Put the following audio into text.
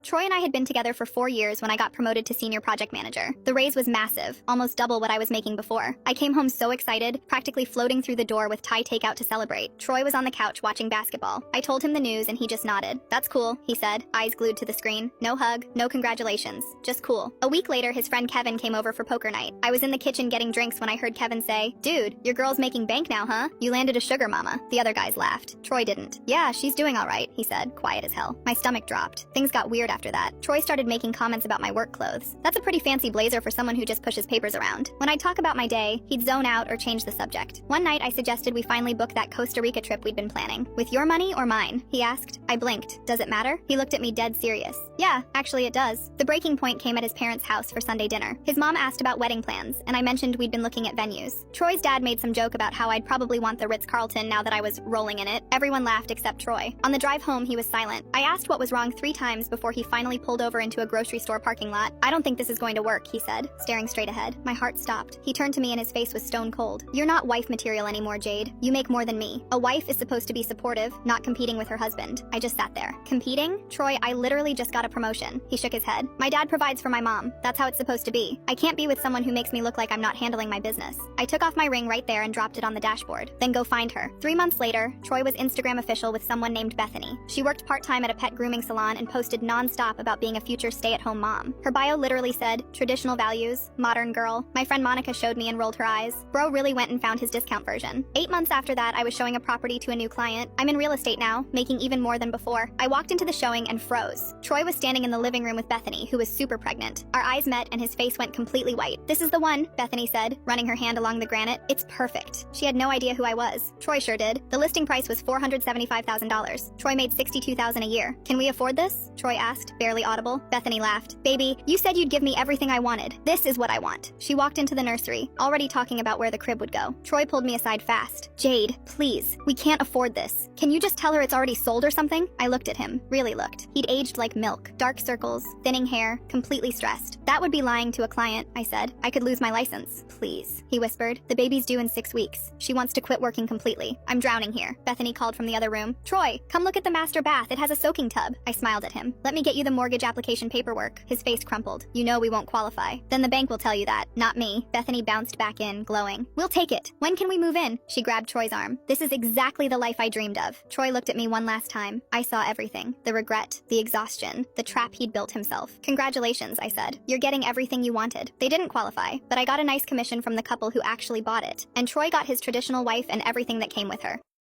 Troy and I had been together for 4 years when I got promoted to senior project manager. The raise was massive, almost double what I was making before. I came home so excited, practically floating through the door with Thai takeout to celebrate. Troy was on the couch watching basketball. I told him the news and he just nodded. "That's cool," he said, eyes glued to the screen. No hug, no congratulations, just cool. A week later, his friend Kevin came over for poker night. I was in the kitchen getting drinks when I heard Kevin say, "Dude, your girl's making bank now, huh? You landed a sugar mama." The other guys laughed. Troy didn't. "Yeah, she's doing all right," he said, quiet as hell. My stomach dropped. Things got weird after that. Troy started making comments about my work clothes. "That's a pretty fancy blazer for someone who just pushes papers around." When I'd talk about my day, he'd zone out or change the subject. One night, I suggested we finally book that Costa Rica trip we'd been planning. "With your money or mine?" he asked. I blinked. "Does it matter?" He looked at me dead serious. "Yeah, actually it does." The breaking point came at his parents' house for Sunday dinner. His mom asked about wedding plans, and I mentioned we'd been looking at venues. Troy's dad made some joke about how I'd probably want the Ritz-Carlton now that I was rolling in it. Everyone laughed except Troy. On the drive home, he was silent. I asked what was wrong 3 times before he finally pulled over into a grocery store parking lot. "I don't think this is going to work," he said, staring straight ahead. My heart stopped. He turned to me and his face was stone cold. "You're not wife material anymore, Jade. You make more than me. A wife is supposed to be supportive, not competing with her husband." I just sat there. "Competing? Troy, I literally just got a promotion." He shook his head. "My dad provides for my mom. That's how it's supposed to be. I can't be with someone who makes me look like I'm not handling my business." I took off my ring right there and dropped it on the dashboard. "Then go find her." 3 months later, Troy was Instagram official with someone named Bethany. She worked part-time at a pet grooming salon and posted non-stop about being a future stay-at-home mom. Her bio literally said, "Traditional values, modern girl." My friend Monica showed me and rolled her eyes. Bro really went and found his discount version. 8 months after that, I was showing a property to a new client. I'm in real estate now, making even more than before. I walked into the showing and froze. Troy was standing in the living room with Bethany, who was super pregnant. Our eyes met and his face went completely white. "This is the one," Bethany said, running her hand along the granite. "It's perfect." She had no idea who I was. Troy sure did. The listing price was $475,000. Troy made $62,000 a year. "Can we afford this?" Troy asked, barely audible. Bethany laughed. "Baby, you said you'd give me everything I wanted. This is what I want." She walked into the nursery, already talking about where the crib would go. Troy pulled me aside fast. "Jade, please, we can't afford this. Can you just tell her it's already sold or something?" I looked at him, really looked. He'd aged like milk, dark circles, thinning hair, completely stressed. "That would be lying to a client," I said. "I could lose my license." "Please," he whispered. "The baby's due in 6 weeks. She wants to quit working completely. I'm drowning here." Bethany called from the other room. "Troy, come look at the master bath. It has a soaking tub." I smiled at him. "Let me get you the mortgage application paperwork." His face crumpled. "You know we won't qualify." "Then the bank will tell you that, not me." Bethany bounced back in, glowing. "We'll take it. When can we move in?" She grabbed Troy's arm. "This is exactly the life I dreamed of." Troy looked at me one last time. I saw everything. The regret, the exhaustion, the trap he'd built himself. "Congratulations," I said. "You're getting everything you wanted." They didn't qualify, but I got a nice commission from the couple who actually bought it. And Troy got his traditional wife and everything that came with her.